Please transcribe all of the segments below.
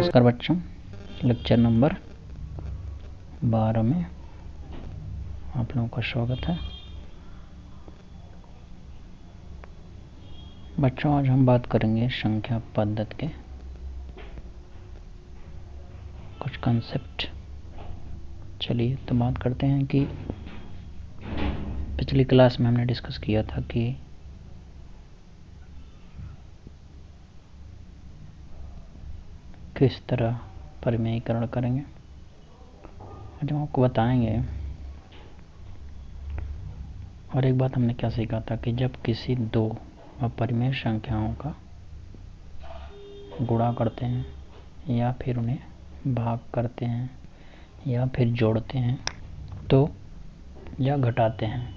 नमस्कार बच्चों, lecture number 12 में आप लोगों का स्वागत है। बच्चों, आज हम बात करेंगे संख्या पद्धति के कुछ कंसेप्ट। चलिए तो बात करते हैं कि पिछली क्लास में हमने डिस्कस किया था कि किस तरह परिमेयीकरण करेंगे। आज हम आपको बताएंगे। और एक बात हमने क्या सीखा था कि जब किसी दो अपरिमेय संख्याओं का गुणा करते हैं या फिर उन्हें भाग करते हैं या फिर जोड़ते हैं तो या घटाते हैं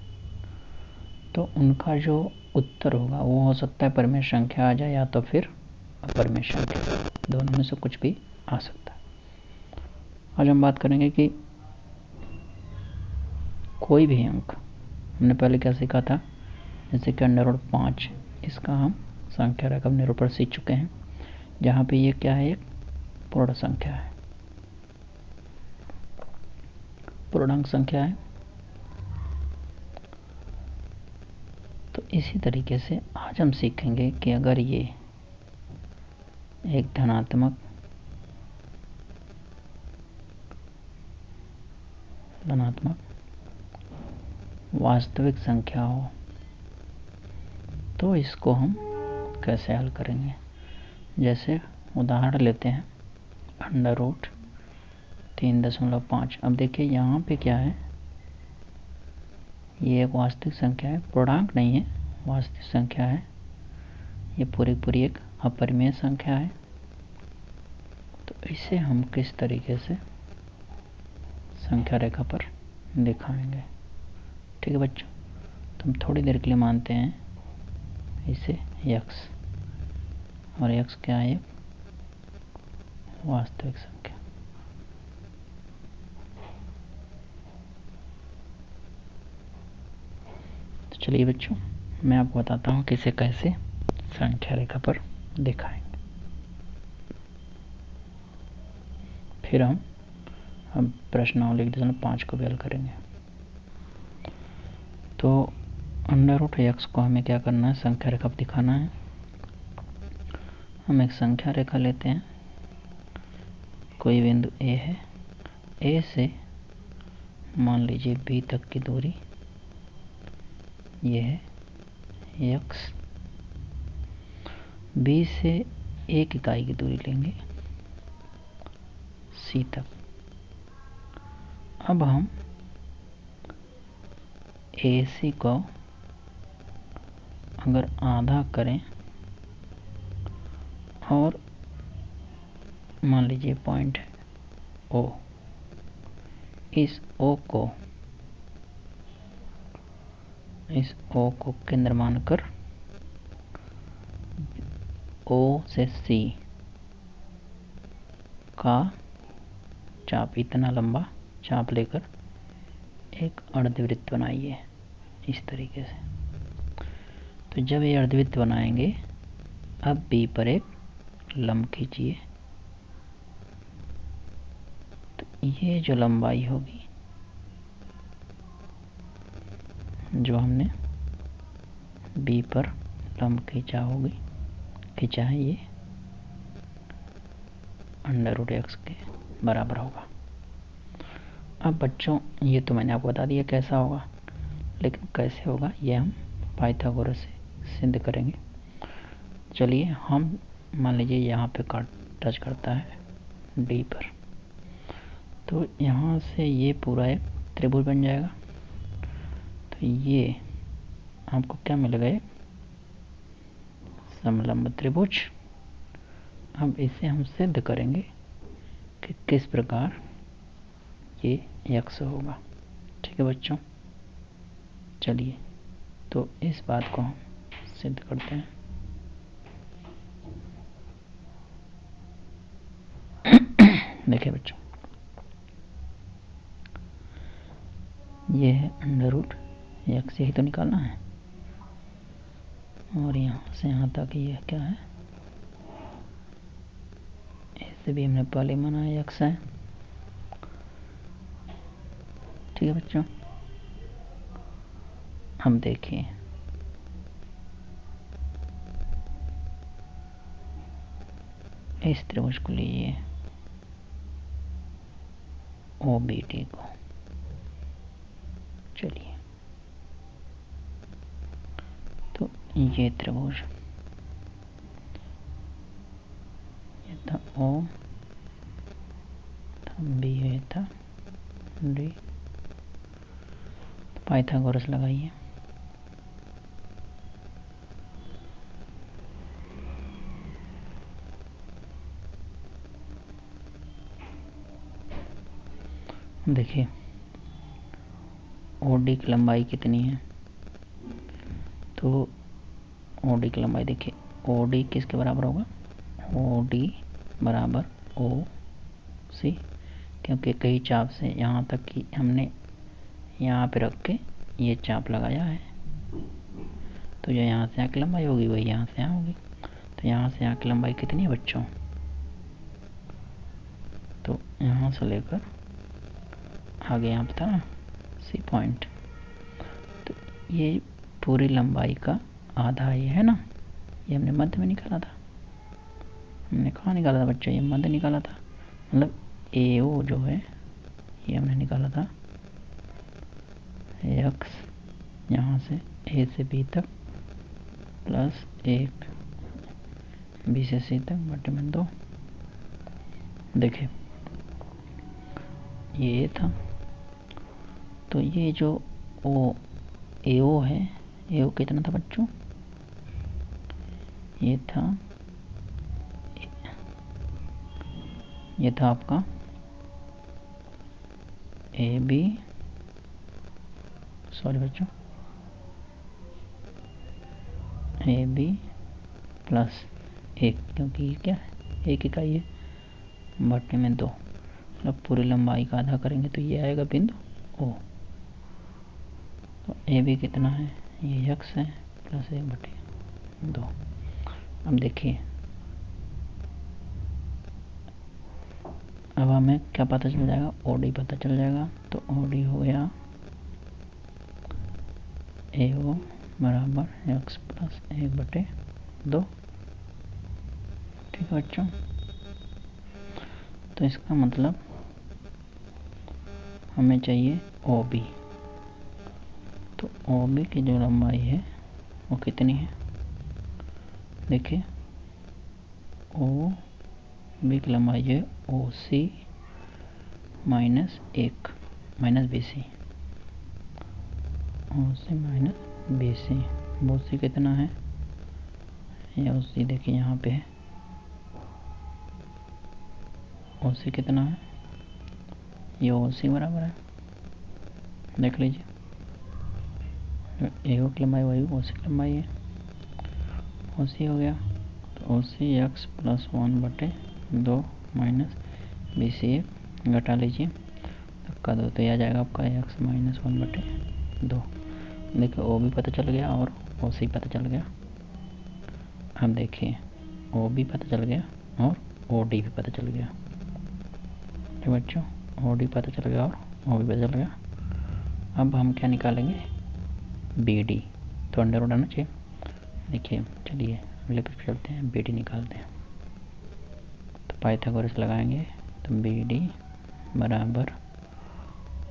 तो उनका जो उत्तर होगा वो हो सकता है परिमेय संख्या आ जाए या तो फिर अपरिमेय संख्या, दोनों में से कुछ भी आ सकता है। आज हम बात करेंगे कि कोई भी अंक, हमने पहले क्या सीखा था, जैसे कि √5, इसका हम संख्या रेखा निरूपण सीख चुके हैं, जहाँ पे ये क्या है, एक पूर्ण संख्या है, पूर्णांक संख्या है। तो इसी तरीके से आज हम सीखेंगे कि अगर ये एक धनात्मक वास्तविक संख्या हो तो इसको हम कैसे हल करेंगे। जैसे उदाहरण लेते हैं √3.5। अब देखिए यहाँ पे क्या है, ये एक वास्तविक संख्या है, पूर्णांक नहीं है, वास्तविक संख्या है। ये पूरी एक अपरिमेय संख्या है। तो इसे हम किस तरीके से संख्या रेखा पर दिखाएंगे। ठीक है बच्चों, तो हम थोड़ी देर के लिए मानते हैं इसे x, और x क्या है, वास्तविक संख्या। तो चलिए बच्चों, मैं आपको बताता हूँ कि इसे कैसे संख्या रेखा पर दिखाएंगे। फिर हम प्रश्नावली 1.5 को भी हल करेंगे। तो √x को हमें क्या करना है, संख्या रेखा पर दिखाना है। हम एक संख्या रेखा लेते हैं, कोई बिंदु A है, A से मान लीजिए B तक की दूरी ये है x, B से 1 इकाई की दूरी लेंगे C तक। अब हम AC को अगर आधा करें और मान लीजिए पॉइंट O, इस O को केंद्र मानकर O से C का चाप, इतना लंबा चाप लेकर एक अर्धवृत्त बनाइए इस तरीके से। तो जब ये अर्धवृत्त बनाएंगे, अब B पर एक लंब खींचिए। तो ये जो लंबाई होगी जो हमने B पर लंब खींचा है, ये √x के बराबर होगा। अब बच्चों, ये तो मैंने आपको बता दिया कैसा होगा, लेकिन कैसे होगा ये हम पाइथागोरस से सिद्ध करेंगे। चलिए, हम मान लीजिए यहाँ पे टच करता है D पर, तो यहाँ से ये पूरा एक त्रिभुज बन जाएगा। तो ये आपको क्या मिलेगा, एक समलंब त्रिभुज। अब इसे हम सिद्ध करेंगे कि किस प्रकार ये x होगा। ठीक है बच्चों, चलिए तो इस बात को हम सिद्ध करते हैं। देखिए बच्चों, ये है √x, यही तो निकालना है, और यहाँ से यहाँ तक ये क्या है, से भी हमने पहले माना है x है। ठीक है बच्चों, हम देखिए इस त्रिभुज को लीजिए OBD को। चलिए, तो ये त्रिभुज ये था O, था B, ये था D। पाइथागोरस लगाइए। देखिए OD की लंबाई कितनी है, तो OD की लंबाई देखिए, OD किसके बराबर होगा, OD बराबर OC, क्योंकि कई चाप से यहाँ तक कि हमने यहाँ पे रख के ये चाप लगाया है, तो जो यहाँ से यहाँ की लंबाई होगी वही यहाँ से यहाँ होगी। तो यहाँ से यहाँ की लंबाई कितनी है बच्चों, तो यहाँ से लेकर आगे यहाँ पे था ना C पॉइंट, तो ये पूरी लंबाई का आधा ये है ना, ये हमने मध्य में निकाला था। हमने कहाँ निकाला था बच्चों, ये मध्य निकाला था, मतलब AO जो है ये हमने निकाला था x यहाँ से A से B तक प्लस 1 B से C तक बटे में 2। देखिए ये था, तो ये जो AO है, AO कितना था बच्चों, ये था आपका AB, सॉरी बच्चों, AB प्लस 1, क्योंकि ये क्या है 1 इकाई है, बटे में 2, मतलब पूरी लंबाई का आधा करेंगे तो ये आएगा बिंदु O। तो AB कितना है, ये x है प्लस 1 बटे 2। अब देखिए, अब हमें क्या पता चल जाएगा, OD पता चल जाएगा। तो OD हो गया AO बराबर x प्लस 1 बटे 2। ठीक है बच्चों, तो इसका मतलब हमें चाहिए OB। तो OB की जो लंबाई है वो कितनी है, देखिए OB की लंबाई है OC minus 1 minus BC, OC minus BC। OC कितना है, ये OC देखिए यहाँ पे है, OC कितना है, ये OC बराबर है, देख लीजिए AO की लंबाई वही OC की लंबाई है, OC हो गया। तो OC x प्लस 1 बटे 2 माइनस BC 1 घटा लीजिए, धक्का दो तो यह आ जाएगा आपका x माइनस 1 बटे 2। देखिए OB पता चल गया और OC पता चल गया। अब देखिए OB पता चल गया और OD भी पता चल गया। तो बच्चों OD पता चल गया और OB पता चल गया। अब हम क्या निकालेंगे, BD, तो अंडर रूट आना चाहिए। देखिए चलिए अगले पे चलते हैं, BD निकालते हैं। तो पाइथागोरस लगाएंगे, तो BD बराबर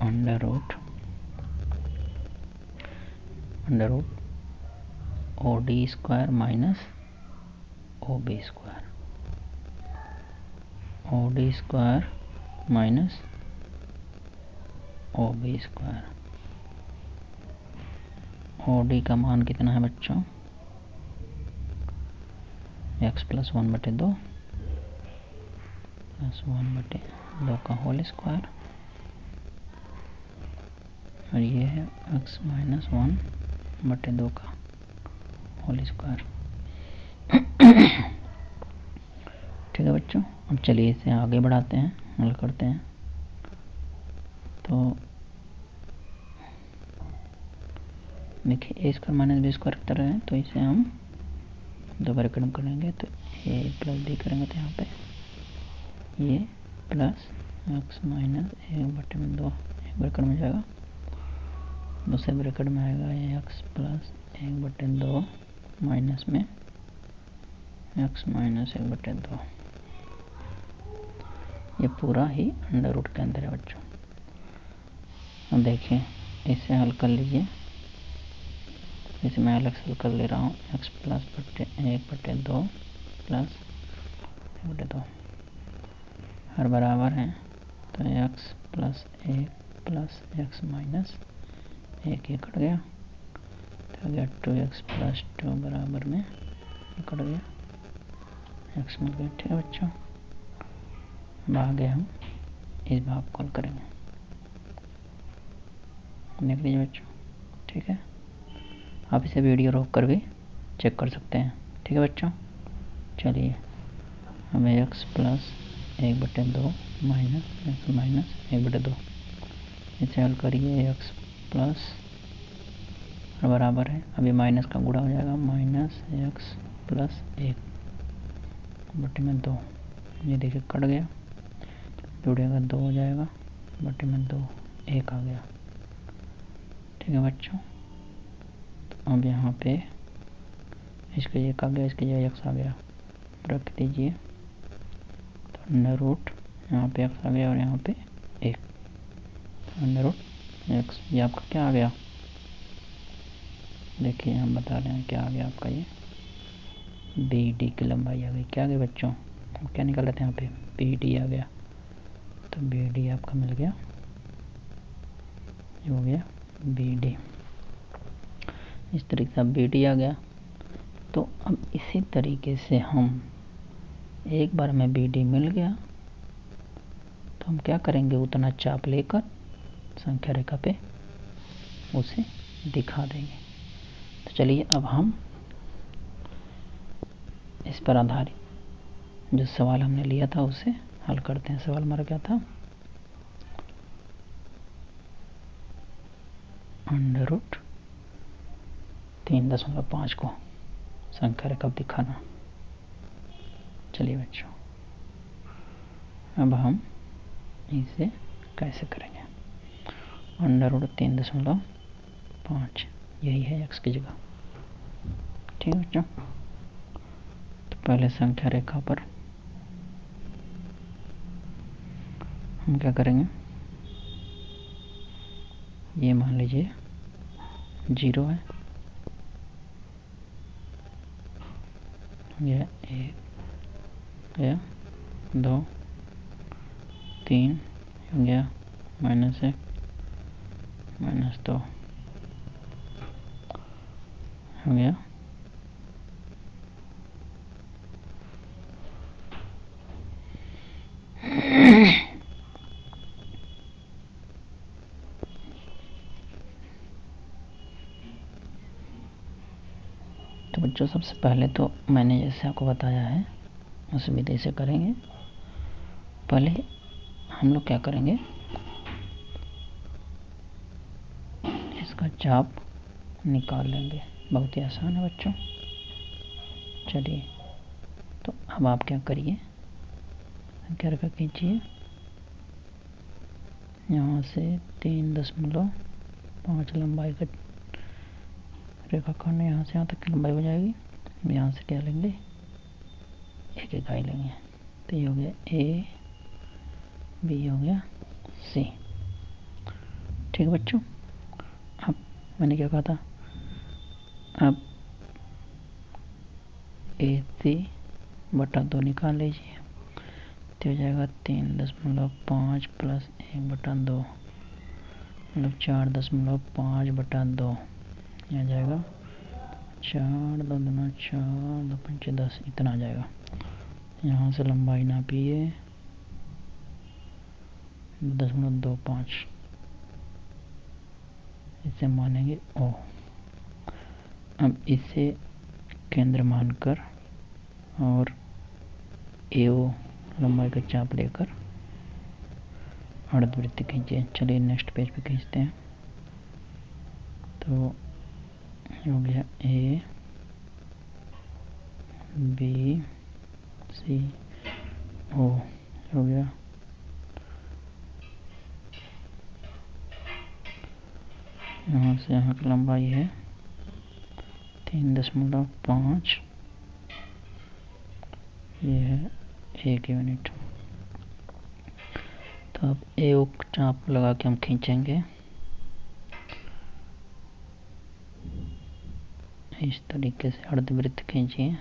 under root OD square minus OB square, OD square minus OB square. OD का मान कितना है बच्चों, x प्लस 1 बटे 2 प्लस 1 बटे 2 का होल स्क्वायर, और ये है x माइनस 1 बटे 2 का होल स्क्वायर। ठीक है बच्चों, अब चलिए इसे आगे बढ़ाते हैं, हल करते हैं। तो देखिए ए स्क्वायर माइनस बी स्क्वायर की तरह है, तो इसे हम दोबारा कदम करेंगे, तो ए प्लस बी करेंगे, तो यहाँ पे ये प्लस एक्स माइनस 1/2 एक ब्रैकेट में जाएगा, दूसरे ब्रैकेट में आएगा ये एक्स प्लस 1/2 माइनस में एक्स माइनस 1/2। ये पूरा ही अंडर रूट के अंदर है बच्चों। अब देखिए इसे हल कर लीजिए, इसे मैं अलग से हल कर ले रहा हूँ। एक्स प्लस 1/2 प्लस 1/2 हर बराबर है, तो x plus 1 plus x minus 1 ये कट गया, तो हो गया 2x प्लस 2 बराबर में कट गया एक्स मिल गया। ठीक है बच्चों, अब आगे हम इस भाग को हल करेंगे, देख लीजिए बच्चों। ठीक है, आप इसे वीडियो रोक कर भी चेक कर सकते हैं। ठीक है बच्चों, चलिए हमें x plus 1/2 minus x minus 1/2 इसे हल करिए। एक्स प्लस बराबर है, अभी माइनस का गुणा हो जाएगा, माइनस एक्स प्लस 1/2 ये देखिए कट गया, जुड़ेगा 2 हो जाएगा, 1/2 1 आ गया। ठीक है बच्चों, तो अब यहाँ पे इसका 1 आ गया, इसके जगह एक्स आ गया, रख दीजिए। तो अंडर रूट यहाँ पे एक्स आ गया और यहाँ पे 1, अंडर रूट एक्स, ये आपका क्या आ गया, देखिए हम बता रहे हैं क्या आ गया आपका, ये बी डी की लंबाई आ गई। क्या आ गई बच्चों, हम क्या निकाल रहे थे यहाँ पे, बी डी आ गया, तो बी डी आपका मिल गया, ये हो गया बी डी। इस तरीके से अब बी डी आ गया। तो अब इसी तरीके से हम एक बार में बी डी मिल गया तो हम क्या करेंगे, उतना चाप लेकर संख्या रेखा पे उसे दिखा देंगे। तो चलिए अब हम इस पर आधारित जो सवाल हमने लिया था उसे हल करते हैं। सवाल हमारा क्या था, अंडर रूट 3.5 को संख्या रेखा पे दिखाना। चलिए बच्चों, अब हम इसे कैसे करेंगे। अंडर रूट 3.5 यही है एक्स की जगह। ठीक है बच्चों, तो पहले संख्या रेखा पर हम क्या करेंगे, ये मान लीजिए 0 है, यह 1 गया, 2 3 हो गया, -1 -2 हो गया, तो बच्चों सबसे पहले तो मैंने जैसे आपको बताया है उस विधि से करेंगे। पहले हम लोग क्या करेंगे, इसका चाप निकाल लेंगे, बहुत ही आसान है बच्चों। चलिए, तो अब आप क्या करिए, संख्या रेखा खींचिए, यहाँ से 3.5 लंबाई का रेखाखंड यहाँ से यहाँ तक की लंबाई हो जाएगी। यहाँ से क्या लेंगे, एक इकाई लेंगे, तो ये हो गया ए, बी हो गया सी। ठीक है बच्चों, अब मैंने क्या कहा था, अब AC/2 निकाल लीजिए, तो हो जाएगा 3.5 प्लस 1/2 मतलब 4.5/2, यह जाएगा 4 2 दूना 4 2 5 10, इतना आ जाएगा। यहाँ से लंबाई नापिए 0.25, इसे मानेंगे ओ। अब इसे केंद्र मानकर और एओ लंबाई का चाप लेकर अर्धवृत्त खींचिए। चलिए नेक्स्ट पेज पे खींचते हैं, तो हो गया ए बी सी ओ, हो गया। यहाँ से यहाँ की लंबाई है 3.5, ये है 1 यूनिट। तो अब एक चाप लगा के हम खींचेंगे इस तरीके से, अर्धवृत्त खींचिए,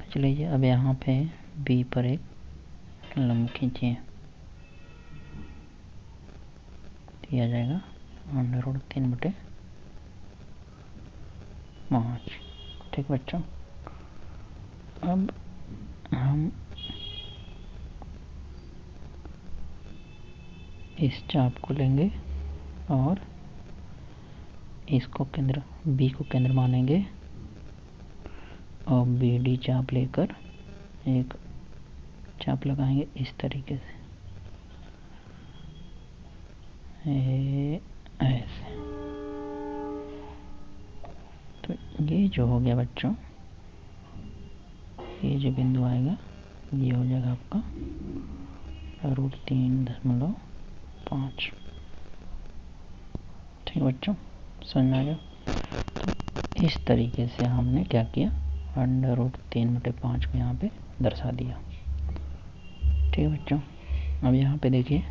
खींच लीजिए। अब यहाँ पे बी पर एक लंब खींचिए, दिया जाएगा √3/5। ठीक बच्चों, अब हम इस चाप को लेंगे और इसको केंद्र, बी को केंद्र मानेंगे और BD चाप लेकर एक चाप लगाएंगे इस तरीके से, ऐसे। तो ये जो हो गया बच्चों, ये जो बिंदु आएगा ये हो जाएगा आपका √3.5। ठीक बच्चों, समझ में आ गया। तो इस तरीके से हमने क्या किया, √3/5 को यहाँ पे दर्शा दिया। ठीक बच्चों, अब यहाँ पे देखिए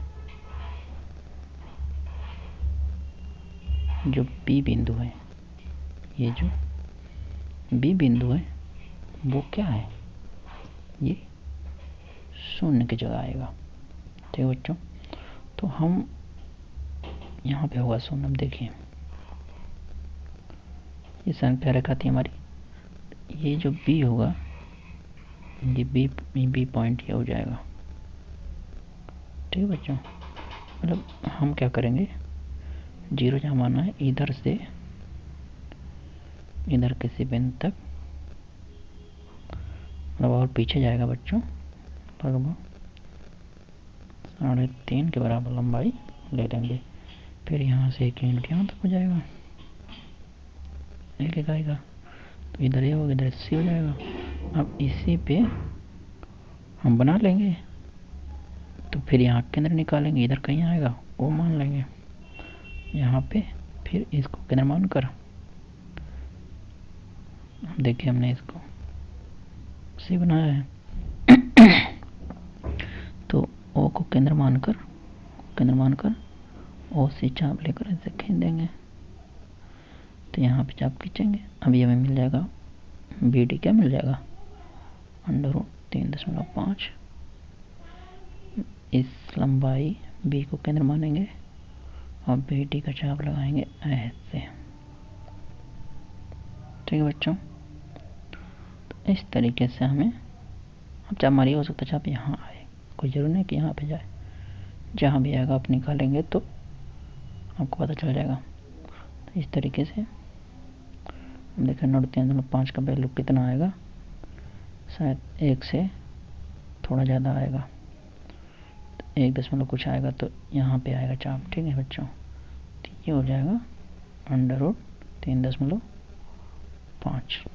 जो बी बिंदु है, ये जो बी बिंदु है वो क्या है, ये 0 की जगह आएगा। ठीक बच्चों, तो हम यहाँ पे होगा 0। अब देखिए ये संख्या रेखा थी हमारी, ये जो बी होगा, ये बी पॉइंट ये हो जाएगा। ठीक बच्चों, मतलब हम क्या करेंगे, 0 जहाँ माना है, इधर से इधर किसी बिंदु तक, मतलब और पीछे जाएगा बच्चों, लगभग 3.5 के बराबर लंबाई ले लेंगे। फिर यहाँ से 1 यूनिट यहाँ तक हो जाएगा, 1 इकाई का। तो इधर ये होगा, इधर सी हो जाएगा। अब इसी पे हम बना लेंगे, तो फिर यहाँ केंद्र निकालेंगे, इधर कहीं आएगा वो मान लेंगे यहाँ पे। फिर इसको केंद्र मानकर, देखिए हमने इसको सी बनाया है, तो ओ को केंद्र मानकर ओ से चाप लेकर ऐसे खींच देंगे। तो यहाँ पे चाप खींचेंगे। अब ये हमें मिल जाएगा BD, क्या मिल जाएगा, √3.5। इस लंबाई बी को केंद्र मानेंगे और BD का चाप लगाएंगे ऐसे। ठीक है बच्चों, तो इस तरीके से हमें, अब चाप मारिए, हो सकता है चाप यहाँ आए, कोई जरूर नहीं कि यहाँ पे जाए, जहाँ भी आएगा आप निकालेंगे तो आपको पता चल जाएगा। तो इस तरीके से देखें, 3.5 का वैल्यू कितना आएगा, शायद 1 से थोड़ा ज़्यादा आएगा, तो 1 दशमलव कुछ आएगा, तो यहाँ पे आएगा चाप। ठीक है बच्चों, तो ये हो जाएगा √3.5।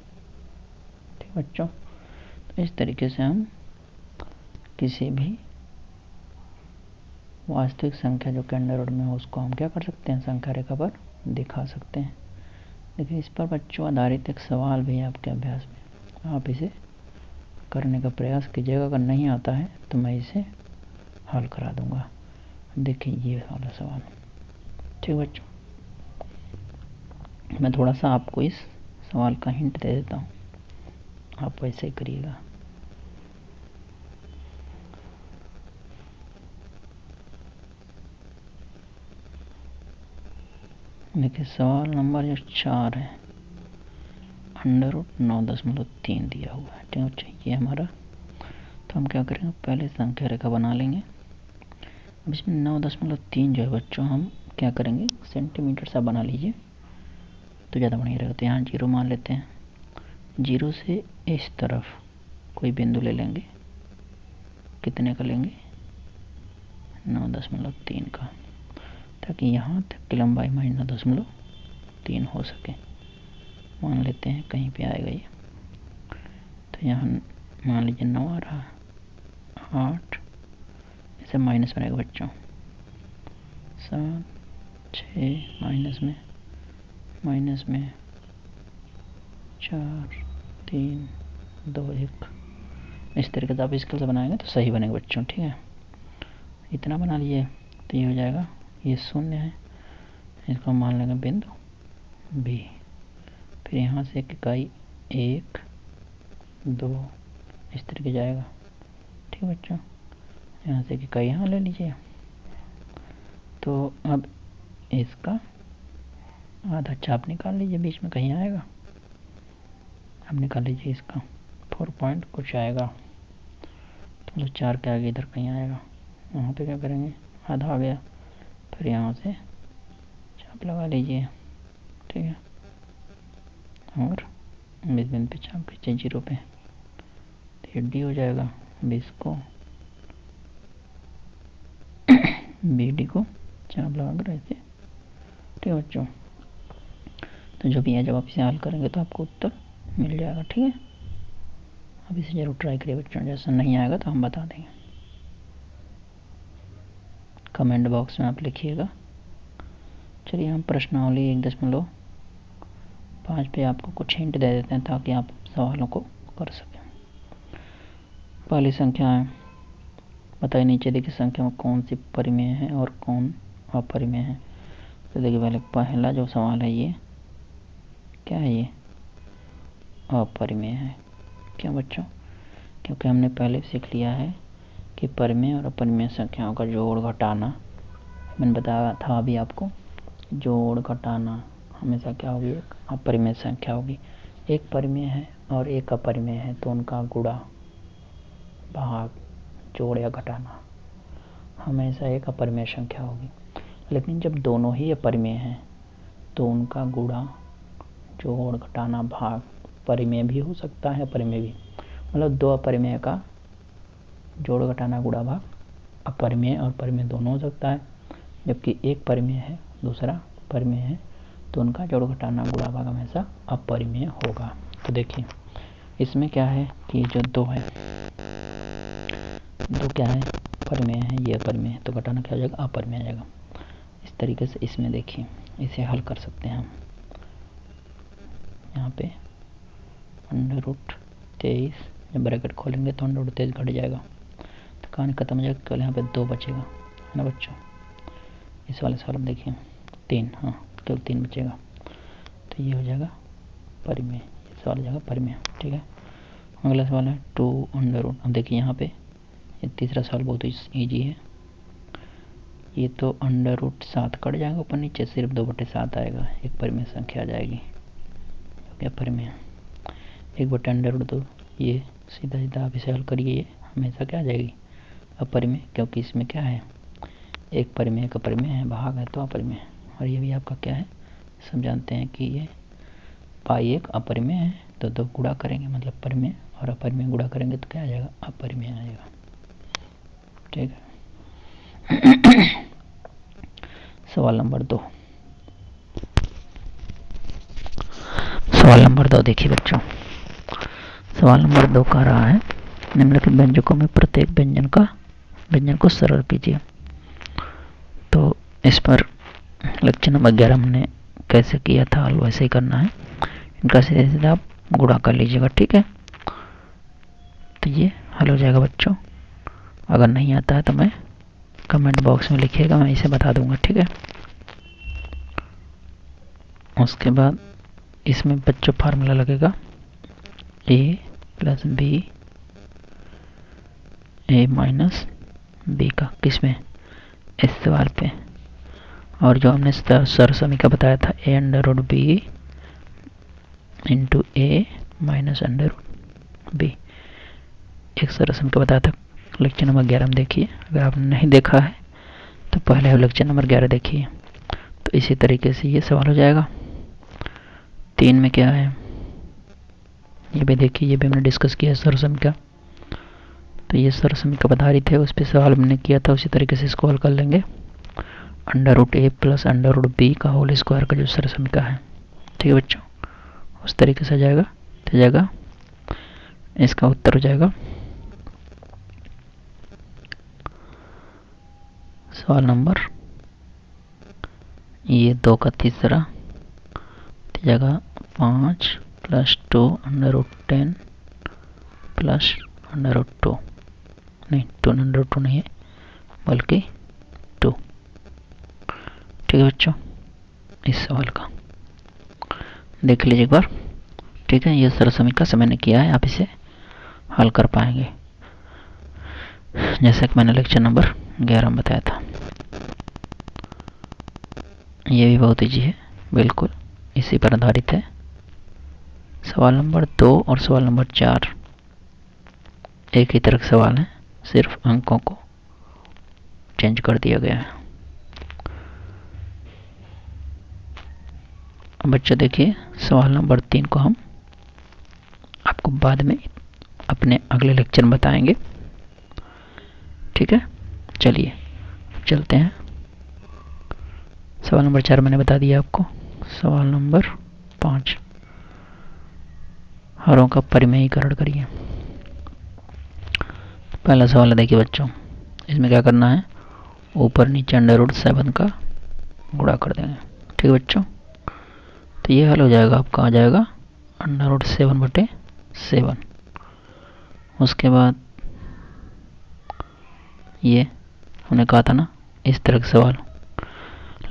ठीक बच्चों, तो इस तरीके से हम किसी भी वास्तविक संख्या जो कि अंडर में हो उसको हम क्या कर सकते हैं, संख्या रेखा पर दिखा सकते हैं। लेकिन इस पर बच्चों आधारित एक सवाल भी है आपके अभ्यास में, आप इसे करने का प्रयास कीजिएगा। अगर नहीं आता है तो मैं इसे हल करा दूंगा। देखिए ये वाला सवाल। ठीक बच्चों, मैं थोड़ा सा आपको इस सवाल का हिंट दे देता हूँ, आप वैसे ही करिएगा। देखिए सवाल नंबर जो 4 है, √9.3 दिया हुआ है। ठीक है, ये हमारा, तो हम क्या करेंगे, पहले संख्या रेखा बना लेंगे। अब इसमें 9.3 जो है बच्चों, हम क्या करेंगे, सेंटीमीटर सा बना लीजिए तो ज़्यादा बढ़िया रहेगा। तो यहाँ 0 मान लेते हैं, 0 से इस तरफ कोई बिंदु ले लेंगे, कितने का लेंगे, 9.3 का, ताकि यहाँ तक की लंबाई हमारी 9.3 हो सके। मान लेते हैं कहीं पे आएगा ये, तो यहाँ मान लीजिए 9 आ रहा है, 8, इसे माइनस बनेगा बच्चों 7, 6 माइनस में 4, 3, 2, 1। इस तरीके से आप स्केल से बनाएंगे तो सही बनेगा बच्चों, ठीक है। इतना बना लिए तो ये हो जाएगा, ये 0 है, इसको मान लेंगे बिंदु बी। फिर यहाँ से एक इकाई 1, 2 इस तरीके जाएगा, ठीक है बच्चों। यहाँ से एक इकाई यहाँ ले लीजिए। तो अब इसका आधा चाप निकाल लीजिए, बीच में कहीं आएगा। अब निकाल लीजिए इसका 4 पॉइंट कुछ आएगा, तो 4 के आगे इधर कहीं आएगा। वहाँ पे क्या करेंगे, आधा आ गया, फिर यहाँ से चाप लगा लीजिए, ठीक है। और इस बिंदु पे चाप खींचे 0 पे, तो ये डी हो जाएगा। अब इसको बी डी को चाप लगा कर ऐसे, ठीक है बच्चों। तो जो भी है, जब आप इसे हल करेंगे तो आपको उत्तर मिल जाएगा, ठीक है। अब इसे जरूर ट्राई करिए बच्चों, जैसा नहीं आएगा तो हम बता देंगे। कमेंट बॉक्स में आप लिखिएगा। चलिए हम प्रश्नावली 1.5 पे आपको कुछ हिंट दे देते हैं ताकि आप सवालों को कर सकें। पहली संख्या है, बताइए नीचे देखिए संख्या में कौन सी परिमेय है और कौन अपरिमेय है। तो देखिए पहले पहला जो सवाल है ये क्या है, ये अपरिमेय है। क्यों बच्चों, क्योंकि हमने पहले सीख लिया है कि परिमेय और अपरिमेय संख्याओं का जोड़ घटाना, मैंने बताया था अभी आपको, जोड़ घटाना हमेशा क्या होगी, एक अपरिमेय संख्या होगी। एक परिमेय है और एक अपरिमेय है तो उनका गुणा भाग जोड़ या घटाना हमेशा एक अपरिमेय संख्या होगी। लेकिन जब दोनों ही अपरिमेय हैं तो उनका गुणा जोड़ घटाना भाग परिमेय भी हो सकता है, अपरिमेय भी। मतलब दो अपरिमेय का जोड़ घटाना गुणा भाग अपरिमेय और परिमेय दोनों हो सकता है। जबकि एक परिमेय है दूसरा परिमेय है तो उनका जोड़ घटाना गुणा भाग हमेशा अपरिमेय होगा। तो देखिए इसमें क्या है कि जो 2 है, 2 क्या है, परिमेय है, ये अपरिमेय है, तो घटाना क्या हो जाएगा, अपरिमेय आ जाएगा। इस तरीके से इसमें देखिए इसे हल कर सकते हैं हम। यहाँ पे √23 जब ब्रैकेट खोलेंगे तो √23 घट जाएगा, तो कहानी खत्म हो जाएगा, केवल यहाँ पे 2 बचेगा, है ना बच्चों। इस वाले सवाल में देखिए 3, हाँ केवल 3 बचेगा, तो ये हो जाएगा परिमेय, ये सवाल हो जाएगा परिमेय, ठीक है। अगला सवाल है 2√। अब देखिए यहाँ पे ये तीसरा सवाल बहुत ईजी है। ये तो √7 कट जाएगा ऊपर नीचे, सिर्फ 2/7 आएगा, एक परिमेय संख्या आ जाएगी, क्या परिमेय 1/√2। ये सीधा सीधा आप इसे हल करिए, ये हमेशा क्या आ जाएगी, अपरिमेय, क्योंकि इसमें क्या है, एक परिमेय का परिमेय है, भाग है तो अपरिमेय। और ये भी आपका क्या है, सब जानते हैं कि ये पाई एक अपरिमेय है, तो 2 गुणा करेंगे मतलब परिमेय, और अपरिमेय गुणा करेंगे तो क्या आ जाएगा, अपरिमेय आ जाएगा, ठीक है। सवाल नंबर 2, सवाल नंबर 2 देखिए बच्चों। सवाल नंबर 2 कह रहा है निम्नलिखित व्यंजकों में प्रत्येक व्यंजन को सरल कीजिए। तो इस पर लेक्चर नंबर 11 हमने कैसे किया था, वैसे ही करना है। इनका सीधे सीधे आप गुणा कर लीजिएगा, ठीक है। तो ये हल हो जाएगा बच्चों। अगर नहीं आता है तो मैं कमेंट बॉक्स में लिखिएगा, मैं इसे बता दूंगा, ठीक है। उसके बाद इसमें बच्चों फार्मूला लगेगा a + b a - b का, किसमें, इस सवाल पे। और जो हमने सरसमी का बताया था a√b × a - √b, एक सरसमी का बताया था लेक्चर नंबर 11 में, देखिए। अगर आपने नहीं देखा है तो पहले लेक्चर नंबर 11 देखिए। तो इसी तरीके से ये सवाल हो जाएगा। 3 में क्या है, ये भी देखिए, ये भी हमने डिस्कस किया सरसमी का। तो ये सरसमी का आधारित है, उस पर सवाल हमने किया था, उसी तरीके से इसको हल कर लेंगे। √a + √b का होल स्क्वायर का जो सरसमी का है, ठीक है बच्चों, उस तरीके से आ जाएगा। तो जाएगा इसका उत्तर हो जाएगा सवाल नंबर ये 2 का तीसरा जगह 5 + 2 √10 + √2 नहीं 2 √2 नहीं है बल्कि 2। ठीक है बच्चों, इस सवाल का देख लीजिए एक बार। ठीक है, ये सरल समीकरण से मैंने किया है, आप इसे हल कर पाएंगे जैसे कि मैंने लेक्चर नंबर 11 में बताया था। ये भी बहुत ईजी है, बिल्कुल इसी पर आधारित है। सवाल नंबर 2 और सवाल नंबर 4 एक ही तरह के सवाल हैं, सिर्फ अंकों को चेंज कर दिया गया है। बच्चों देखिए, सवाल नंबर 3 को हम आपको बाद में अपने अगले लेक्चर में बताएंगे। ठीक है, चलिए चलते हैं। सवाल नंबर 4 मैंने बता दिया आपको। सवाल नंबर 5, हरों का परिमेयीकरण करिए। पहला सवाल है, देखिए बच्चों, इसमें क्या करना है, ऊपर नीचे √7 का गुणा कर देंगे। ठीक है बच्चों, तो ये हल हो जाएगा, आपका आ जाएगा √7/7। उसके बाद ये हमने कहा था ना, इस तरह का सवाल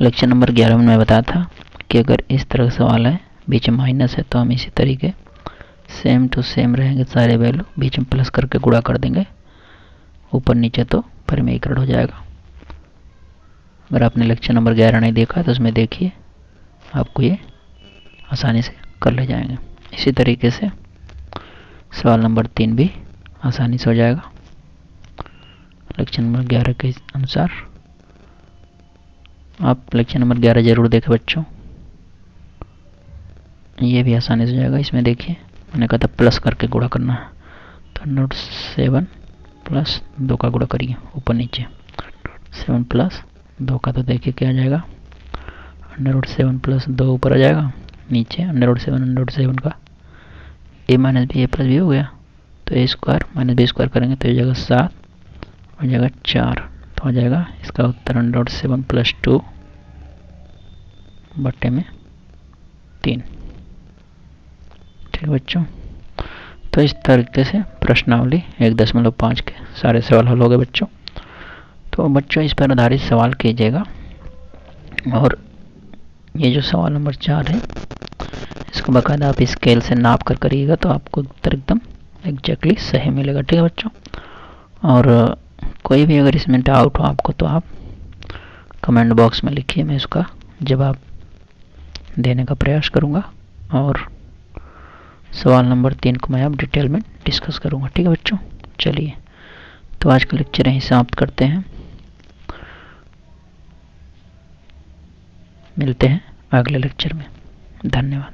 लेक्चर नंबर 11 में मैं बताया था कि अगर इस तरह का सवाल है, बीच में माइनस है, तो हम इसी तरीके सेम टू सेम रहेंगे, सारे वैल्यू बीच में प्लस करके गुणा कर देंगे, ऊपर नीचे तो परिमेयीकरण हो जाएगा। अगर आपने लेक्चर नंबर 11 नहीं देखा तो उसमें देखिए, आपको ये आसानी से कर ले जाएंगे। इसी तरीके से सवाल नंबर 3 भी आसानी से हो जाएगा लेक्चर नंबर 11 के अनुसार। आप लेक्चर नंबर 11 जरूर देखें बच्चों, ये भी आसानी से हो जाएगा। इसमें देखिए, मैंने कहा था प्लस करके गुणा करना है, तो √7 + 2 का गुणा करिए ऊपर नीचे, 7 + 2 का, तो देखिए क्या आ जाएगा, √7 + 2 ऊपर आ जाएगा, नीचे √7 का a - b a + b हो गया, तो a² - b² करेंगे तो ये जगह 7 और जगह 4, तो आ जाएगा इसका उत्तर √7 + 2 बटे में 3। ठीक है बच्चों, तो इस तरीके से प्रश्नावली 1.5 के सारे सवाल हल हो गए बच्चों। तो बच्चों इस पर आधारित सवाल कीजिएगा, और ये जो सवाल नंबर 4 है, इसको बाकायदा आप स्केल से नाप कर करिएगा, तो आपको उत्तर एकदम एग्जैक्टली सही मिलेगा। ठीक है बच्चों, और कोई भी अगर इसमें डाउट हो आपको, तो आप कमेंट बॉक्स में लिखिए, मैं उसका जवाब देने का प्रयास करूँगा, और सवाल नंबर 3 को मैं अब डिटेल में डिस्कस करूँगा। ठीक है बच्चों, चलिए तो आज का लेक्चर यहीं समाप्त करते हैं, मिलते हैं अगले लेक्चर में। धन्यवाद।